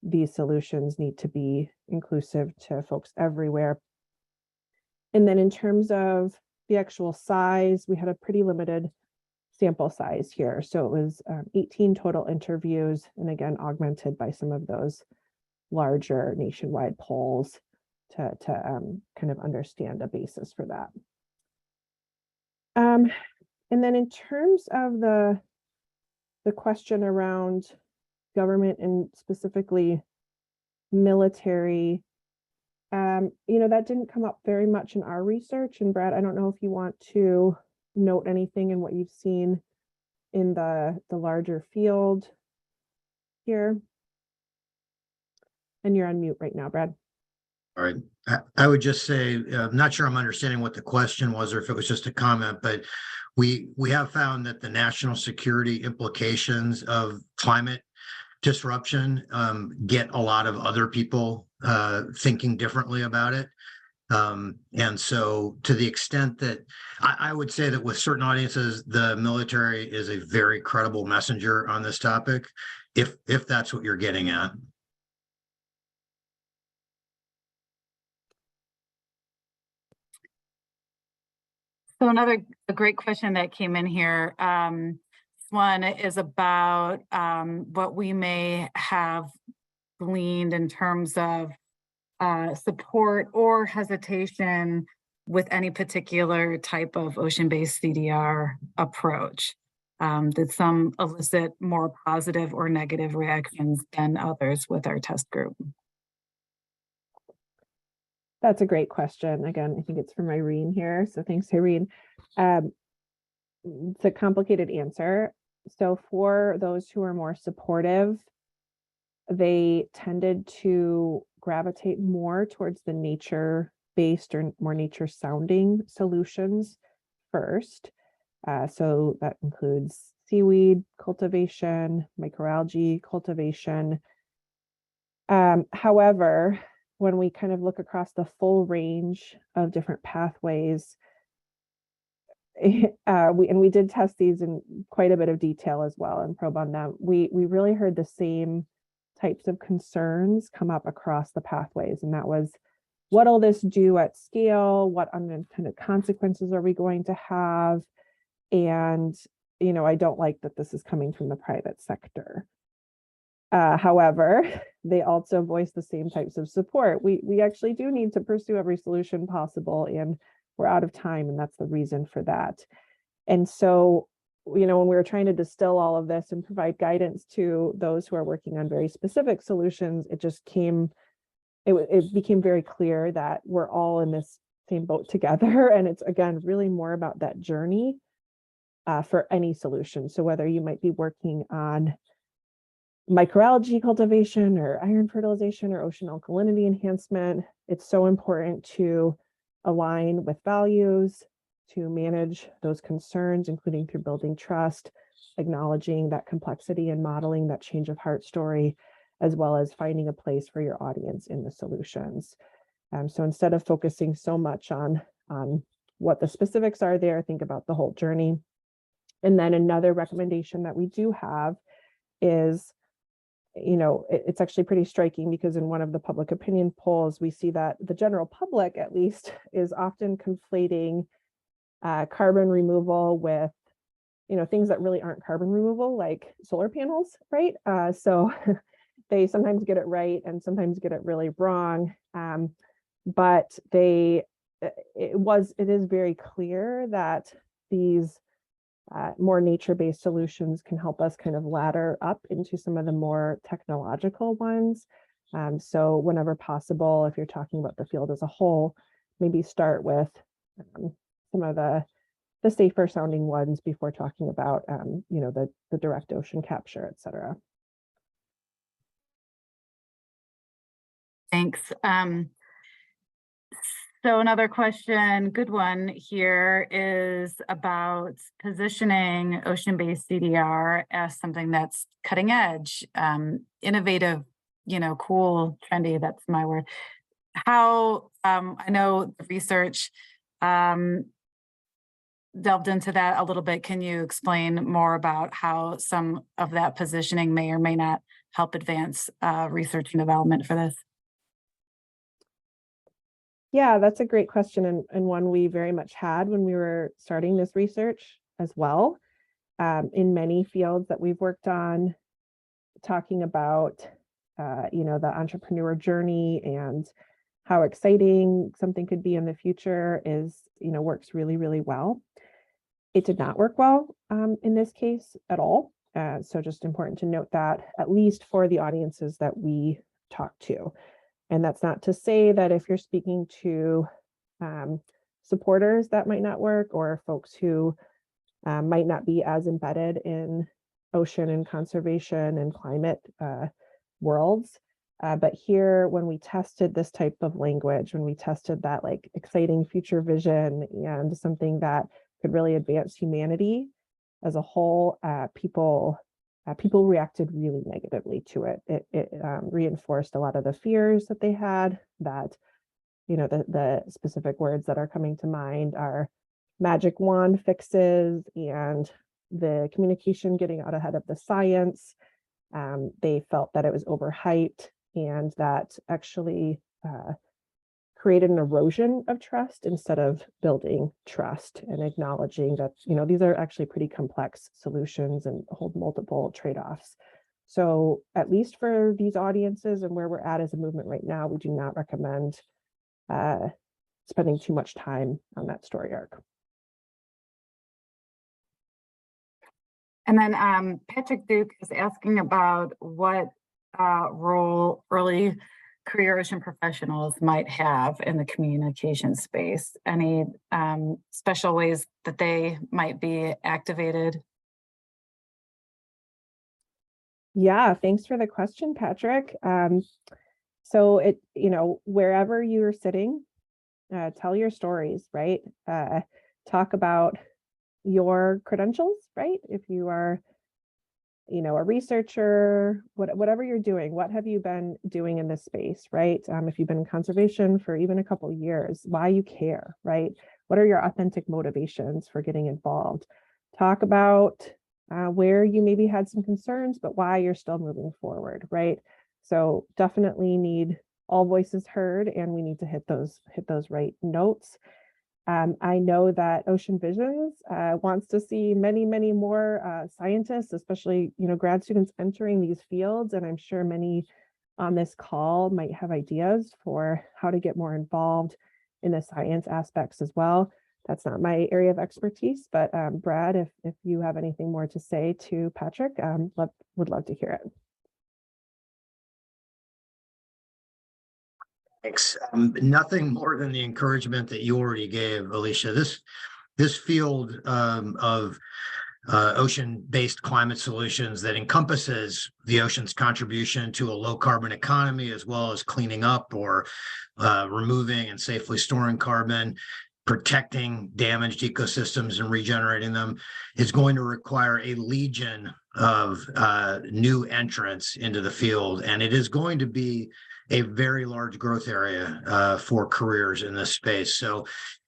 these solutions need to be inclusive to folks everywhere. And then in terms of the actual size, we had a pretty limited sample size here. So it was 18 total interviews, and again, augmented by some of those larger nationwide polls to kind of understand a basis for that. And then in terms of the question around government and specifically military, that didn't come up very much in our research. And Brad, I don't know if you want to note anything in what you've seen in the larger field here. And you're on mute right now, Brad. All right. I would just say, I'm not sure I'm understanding what the question was, or if it was just a comment, but we have found that the national security implications of climate disruption get a lot of other people thinking differently about it. And so to the extent that I would say that with certain audiences, the military is a very credible messenger on this topic, if that's what you're getting at. So a great question that came in here. One is about what we may have gleaned in terms of support or hesitation with any particular type of ocean-based CDR approach. Did some elicit more positive or negative reactions than others with our test group? That's a great question. Again, I think it's from Irene here. So thanks, Irene. It's a complicated answer. So for those who are more supportive, they tended to gravitate more towards the nature-based or more nature-sounding solutions first. So that includes seaweed cultivation, microalgae cultivation. However, when we kind of look across the full range of different pathways, we did test these in quite a bit of detail as well and probe on them. We really heard the same types of concerns come up across the pathways, and that was, what'll this do at scale? What unintended consequences are we going to have? And, you know, I don't like that this is coming from the private sector. However, they also voice the same types of support. We actually do need to pursue every solution possible, and we're out of time, and that's the reason for that. And so, you know, when we were trying to distill all of this and provide guidance to those who are working on very specific solutions, it became very clear that we're all in this same boat together. And it's, again, really more about that journey for any solution. So whether you might be working on microalgae cultivation or iron fertilization or ocean alkalinity enhancement, it's so important to align with values, to manage those concerns, including through building trust, acknowledging that complexity and modeling that change of heart story, as well as finding a place for your audience in the solutions. So instead of focusing so much on what the specifics are there, think about the whole journey. And then another recommendation that we do have is, you know, it's actually pretty striking, because in one of the public opinion polls, we see that the general public, at least, is often conflating carbon removal with, you know, things that really aren't carbon removal, like solar panels, right? So they sometimes get it right and sometimes get it really wrong. But it is very clear that these more nature-based solutions can help us kind of ladder up into some of the more technological ones. So whenever possible, if you're talking about the field as a whole, maybe start with some of the safer sounding ones before talking about, you know, the direct ocean capture, et cetera. Thanks. So another question, good one here, is about positioning ocean-based CDR as something that's cutting edge, innovative, you know, cool, trendy, that's my word. How, I know the research delved into that a little bit. Can you explain more about how some of that positioning may or may not help advance research and development for this? Yeah, that's a great question, and one we very much had when we were starting this research as well. In many fields that we've worked on, talking about, you know, the entrepreneur journey and how exciting something could be in the future is, you know, works really, really well. It did not work well in this case at all. So just important to note that, at least for the audiences that we talked to. And that's not to say that if you're speaking to supporters, that might not work, or folks who might not be as embedded in ocean and conservation and climate worlds. But here, when we tested this type of language, when we tested that like exciting future vision and something that could really advance humanity as a whole, people reacted really negatively to it. It reinforced a lot of the fears that they had, that, you know, the specific words that are coming to mind are magic wand fixes and the communication getting out ahead of the science. They felt that it was overhyped, and that actually created an erosion of trust instead of building trust and acknowledging that, you know, these are actually pretty complex solutions and hold multiple trade-offs. So at least for these audiences and where we're at as a movement right now, we do not recommend spending too much time on that story arc. And then Patrick Duke is asking about what role early career ocean professionals might have in the communication space. Any special ways that they might be activated? Yeah, thanks for the question, Patrick. So wherever you're sitting, tell your stories, right? Talk about your credentials, right? If you are, a researcher, whatever you're doing, what have you been doing in this space, right? If you've been in conservation for even a couple of years, why you care, right? What are your authentic motivations for getting involved? Talk about where you maybe had some concerns, but why you're still moving forward, right? So definitely need all voices heard, and we need to hit those right notes. I know that Ocean Visions wants to see many, many more scientists, especially, grad students entering these fields. And I'm sure many on this call might have ideas for how to get more involved in the science aspects as well. That's not my area of expertise, but Brad, if you have anything more to say to Patrick, would love to hear it. Thanks. Nothing more than the encouragement that you already gave, Alicia. This field of ocean-based climate solutions that encompasses the ocean's contribution to a low-carbon economy, as well as cleaning up or removing and safely storing carbon, protecting damaged ecosystems and regenerating them, is going to require a legion of new entrants into the field. And it is going to be a very large growth area for careers in this space. So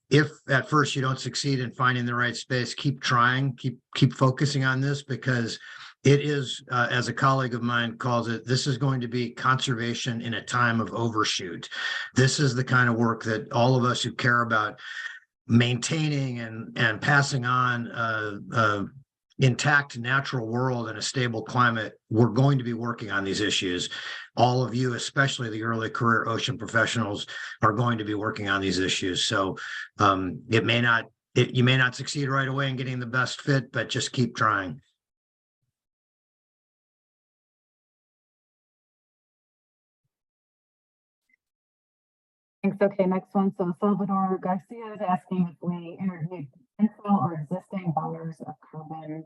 if at first you don't succeed in finding the right space, keep trying, keep focusing on this, because it is, as a colleague of mine calls it, this is going to be conservation in a time of overshoot. This is the kind of work that all of us who care about maintaining and passing on intact natural world and a stable climate, we're going to be working on these issues. All of you, especially the early career ocean professionals, are going to be working on these issues. So you may not succeed right away in getting the best fit, but just keep trying. Thanks. Okay, next one. So Salvador Garcia is asking if we interviewed potential or existing buyers of carbon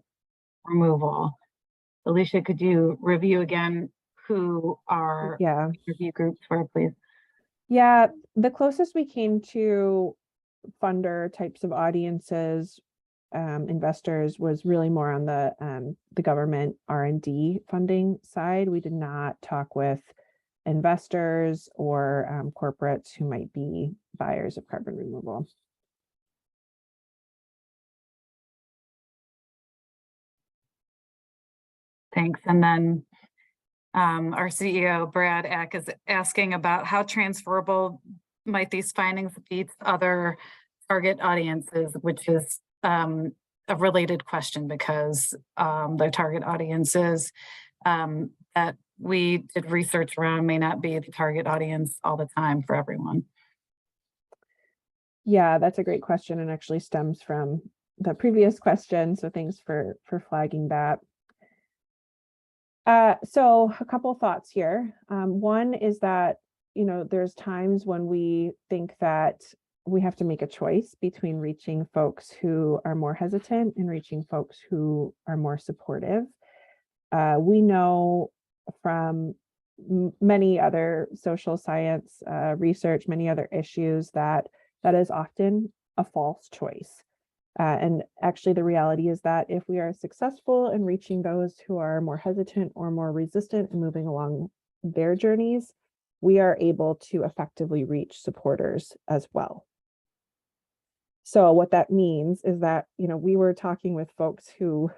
removal. Alicia, could you review again who our review groups were, please? Yeah, the closest we came to funder types of audiences, investors, was really more on the government R&D funding side. We did not talk with investors or corporates who might be buyers of carbon removal. Thanks. And then our CEO, Brad Eck, is asking about how transferable might these findings be to other target audiences, which is a related question, because the target audiences that we did research around may not be the target audience all the time for everyone. Yeah, that's a great question, and actually stems from the previous question. So thanks for flagging that. So a couple thoughts here. One is that, there's times when we think that we have to make a choice between reaching folks who are more hesitant and reaching folks who are more supportive. We know from many other social science research, many other issues, that is often a false choice. And actually, the reality is that if we are successful in reaching those who are more hesitant or more resistant and moving along their journeys, we are able to effectively reach supporters as well. So what that means is that, we were talking with folks who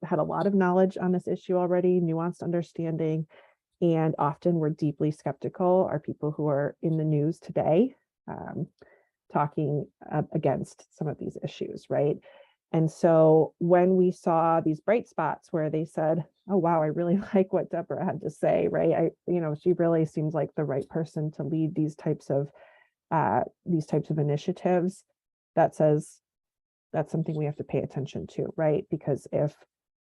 had a lot of knowledge on this issue already, nuanced understanding, and often were deeply skeptical, are people who are in the news today, talking against some of these issues, right? And so when we saw these bright spots where they said, oh, wow, I really like what Deborah had to say, right? She really seems like the right person to lead these types of initiatives. That says that's something we have to pay attention to, right? Because if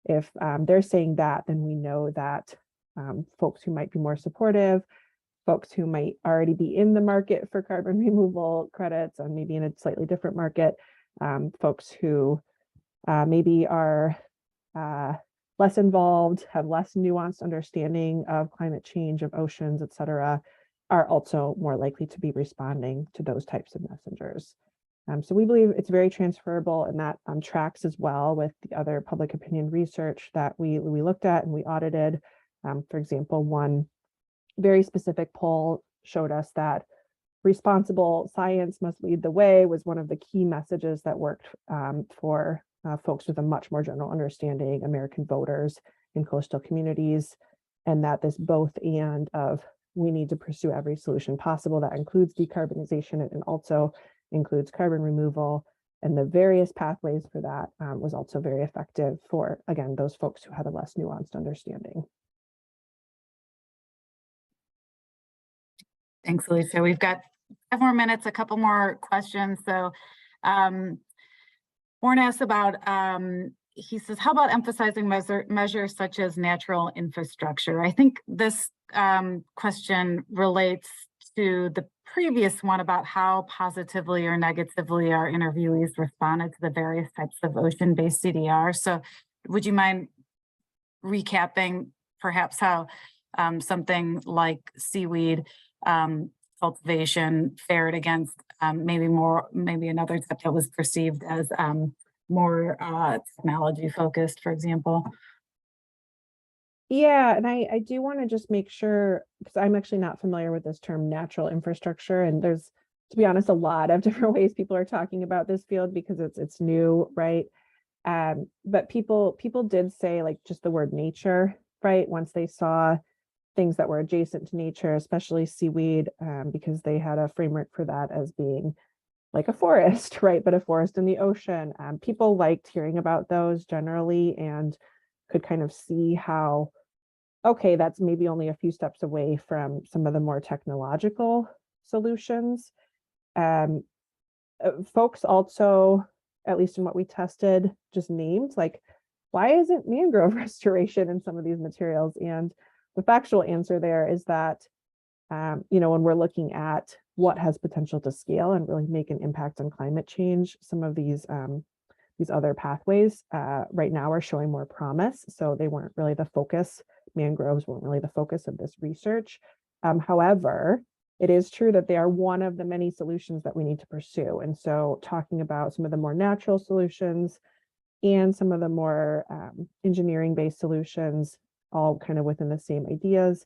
If they're saying that, then we know that folks who might be more supportive, folks who might already be in the market for carbon removal credits and maybe in a slightly different market, folks who maybe are less involved, have less nuanced understanding of climate change, of oceans, et cetera, are also more likely to be responding to those types of messengers. So we believe it's very transferable, and that tracks as well with the other public opinion research that we looked at and we audited. For example, one very specific poll showed us that responsible science must lead the way was one of the key messages that worked for folks with a much more general understanding, American voters in coastal communities, and that this both and of we need to pursue every solution possible that includes decarbonization and also includes carbon removal, and the various pathways for that was also very effective for, again, those folks who had a less nuanced understanding. Thanks, Alicia. We've got 5 more minutes, a couple more questions. So Warren asked about, he says, how about emphasizing measures such as natural infrastructure? I think this question relates to the previous one about how positively or negatively our interviewees responded to the various types of ocean-based CDR. So would you mind recapping perhaps how something like seaweed cultivation fared against maybe another type that was perceived as more technology focused, for example? Yeah, and I do want to just make sure, because I'm actually not familiar with this term natural infrastructure, and there's, to be honest, a lot of different ways people are talking about this field because it's new, right? But people did say like just the word nature, right? Once they saw things that were adjacent to nature, especially seaweed, because they had a framework for that as being like a forest, right? But a forest in the ocean. People liked hearing about those generally and could kind of see how, okay, that's maybe only a few steps away from some of the more technological solutions. Folks also, at least in what we tested, just named like, why isn't mangrove restoration in some of these materials? And the factual answer there is that, when we're looking at what has potential to scale and really make an impact on climate change, some of these other pathways right now are showing more promise. So they weren't really the focus. Mangroves weren't really the focus of this research. However, it is true that they are one of the many solutions that we need to pursue. And so talking about some of the more natural solutions and some of the more engineering-based solutions, all kind of within the same ideas.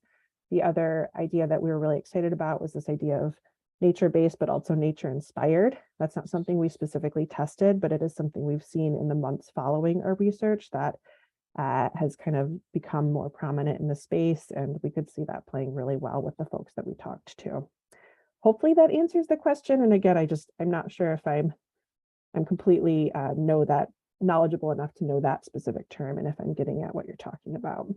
The other idea that we were really excited about was this idea of nature-based, but also nature-inspired. That's not something we specifically tested, but it is something we've seen in the months following our research that has kind of become more prominent in the space, and we could see that playing really well with the folks that we talked to. Hopefully that answers the question. And again, I'm not sure if I'm completely knowledgeable enough to know that specific term and if I'm getting at what you're talking about.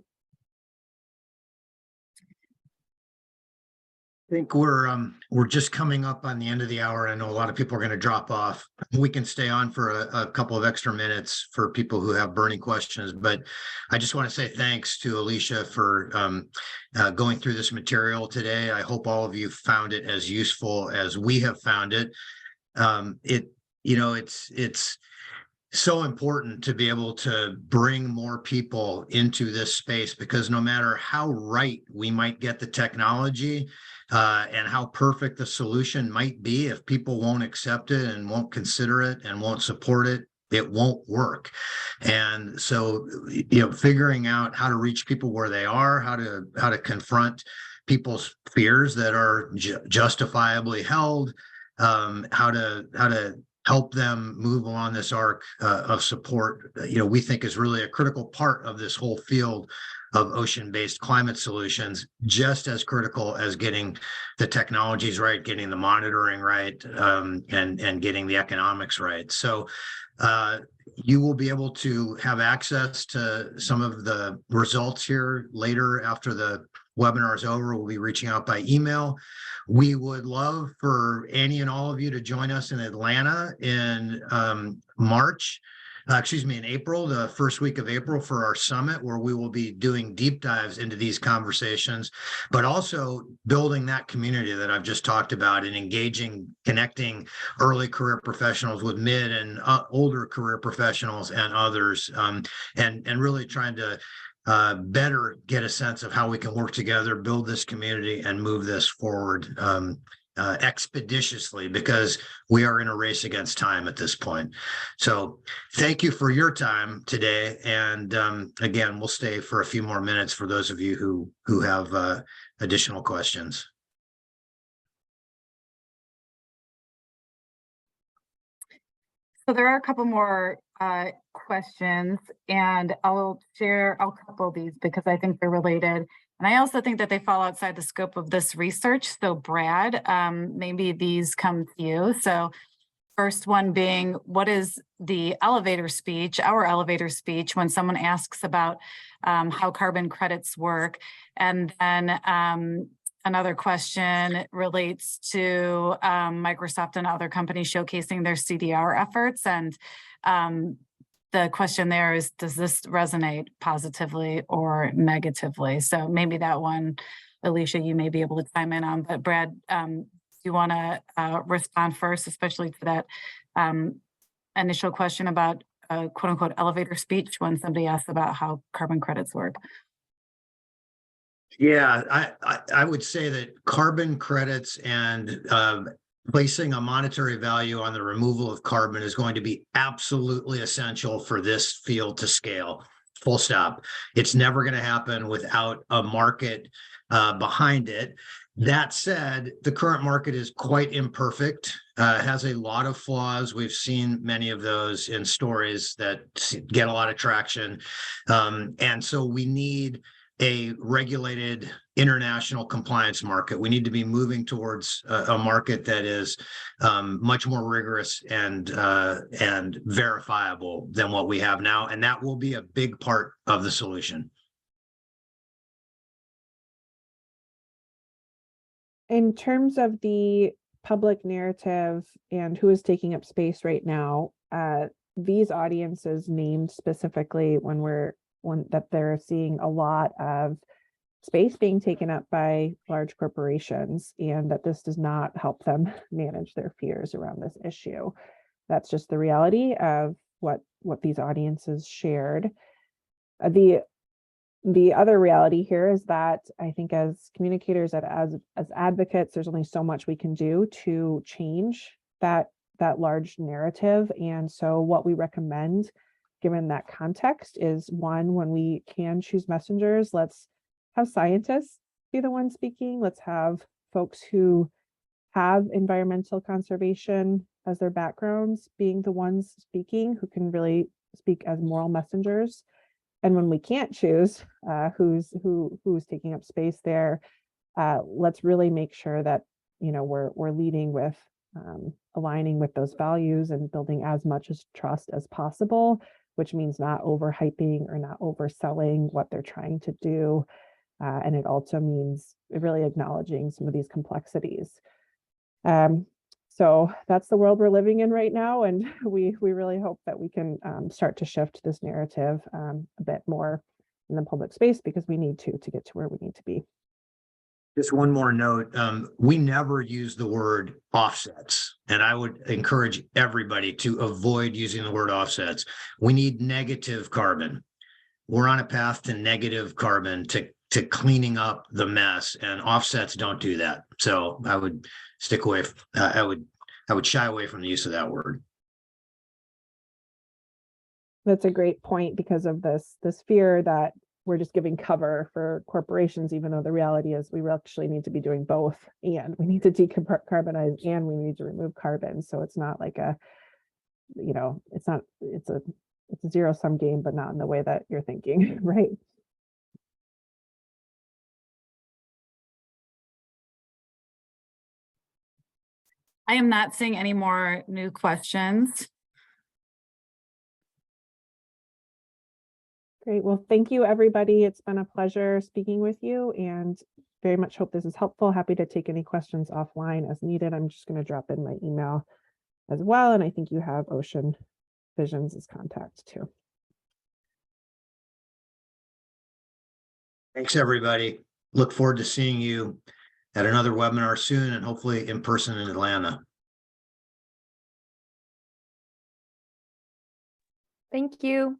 I think we're just coming up on the end of the hour. I know a lot of people are going to drop off. We can stay on for a couple of extra minutes for people who have burning questions, but I just want to say thanks to Alicia for going through this material today. I hope all of you found it as useful as we have found it. It's so important to be able to bring more people into this space, because no matter how right we might get the technology and how perfect the solution might be, if people won't accept it and won't consider it and won't support it, it won't work. And so, figuring out how to reach people where they are, how to confront people's fears that are justifiably held, how to help them move along this arc of support, we think is really a critical part of this whole field of ocean-based climate solutions, just as critical as getting the technologies right, getting the monitoring right, and getting the economics right. So you will be able to have access to some of the results here later after the webinar is over. We'll be reaching out by email. We would love for Annie and all of you to join us in Atlanta in March. in April, the first week of April for our summit, where we will be doing deep dives into these conversations, but also building that community that I've just talked about and engaging, connecting early career professionals with mid and older career professionals and others, and really trying to better get a sense of how we can work together, build this community, and move this forward expeditiously, because we are in a race against time at this point. So thank you for your time today. And again, we'll stay for a few more minutes for those of you who have additional questions. So there are a couple more questions, and I'll couple these because I think they're related. And I also think that they fall outside the scope of this research. So Brad, maybe these come to you. So first one being, what is the elevator speech, our elevator speech, when someone asks about how carbon credits work? And then another question relates to Microsoft and other companies showcasing their CDR efforts. And the question there is, does this resonate positively or negatively? So maybe that one, Alicia, you may be able to chime in on, but Brad, do you want to respond first, especially to that initial question about quote unquote elevator speech when somebody asks about how carbon credits work? Yeah, I would say that carbon credits and placing a monetary value on the removal of carbon is going to be absolutely essential for this field to scale. Full stop. It's never going to happen without a market behind it. That said, the current market is quite imperfect, has a lot of flaws. We've seen many of those in stories that get a lot of traction. And so we need a regulated international compliance market. We need to be moving towards a market that is much more rigorous and verifiable than what we have now. And that will be a big part of the solution. In terms of the public narrative and who is taking up space right now, these audiences named specifically that they're seeing a lot of space being taken up by large corporations, and that this does not help them manage their fears around this issue. That's just the reality of what these audiences shared. The other reality here is that I think as communicators, as advocates, there's only so much we can do to change that large narrative. And so what we recommend, given that context, is one, when we can choose messengers, let's have scientists be the ones speaking. Let's have folks who have environmental conservation as their backgrounds being the ones speaking, who can really speak as moral messengers. And when we can't choose who's taking up space there, let's really make sure that we're leading with aligning with those values and building as much as trust as possible, which means not overhyping or not overselling what they're trying to do. And it also means really acknowledging some of these complexities. So that's the world we're living in right now. And we really hope that we can start to shift this narrative a bit more in the public space, because we need to get to where we need to be. Just one more note. We never use the word offsets, and I would encourage everybody to avoid using the word offsets. We need negative carbon. We're on a path to negative carbon, to cleaning up the mess, and offsets don't do that. So I would stick away. I would shy away from the use of that word. That's a great point, because of this fear that we're just giving cover for corporations, even though the reality is we actually need to be doing both, and we need to decarbonize and we need to remove carbon. So it's not like it's a zero-sum game, but not in the way that you're thinking, right? I am not seeing any more new questions. Great. Well, thank you, everybody. It's been a pleasure speaking with you, and very much hope this is helpful. Happy to take any questions offline as needed. I'm just going to drop in my email as well. And I think you have Ocean Visions' contact too. Thanks, everybody. Look forward to seeing you at another webinar soon and hopefully in person in Atlanta. Thank you.